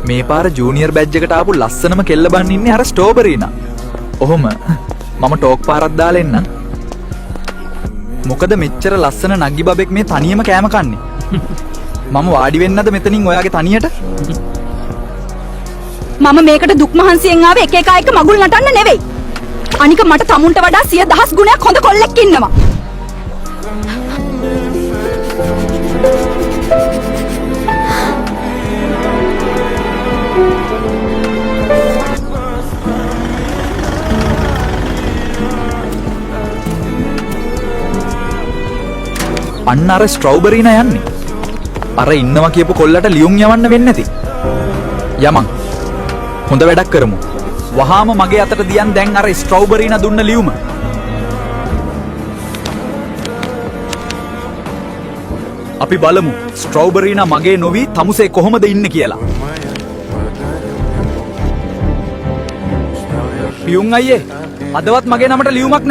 මේ පාර junior badge එකට ආපු ලස්සනම කෙල්ල බන් ඉන්නේ අර ස්ට්‍රෝබරිනා. ඔහොම මම ටෝක් පාරක් දාලා එන්නම්. මොකද මෙච්චර ලස්සන නග්ගි බබෙක් මේ තනියම කෑම කන්නේ? මම වාඩි වෙන්නද මෙතනින් ඔයාගේ තනියට? මම මේකට දුක් මහන්සියෙන් ආවේ එක එක එක මගුල් නටන්න නෙවෙයි. අනික මට තමුන්ට වඩා 100,000 ගුණයක් හොඳ කොල්ලෙක් ඉන්නවා. අන්න අර ස්ට්‍රෝබරිනා යන්නේ. අර ඉන්නවා කියපු කොල්ලට ලියුම් යවන්න වෙන්නේ නැති. යමන්. හොඳ වැඩක් කරමු. වහාම මගේ අතට දියන් දැන් අර ස්ට්‍රෝබරිනා දුන්න ලියුම. අපි බලමු ස්ට්‍රෝබරිනා මගේ නොවි තමුසේ කොහොමද ඉන්නේ කියලා. පියුන් අයියේ අදවත් මගේ නමට ලියුමක් නැද්ද?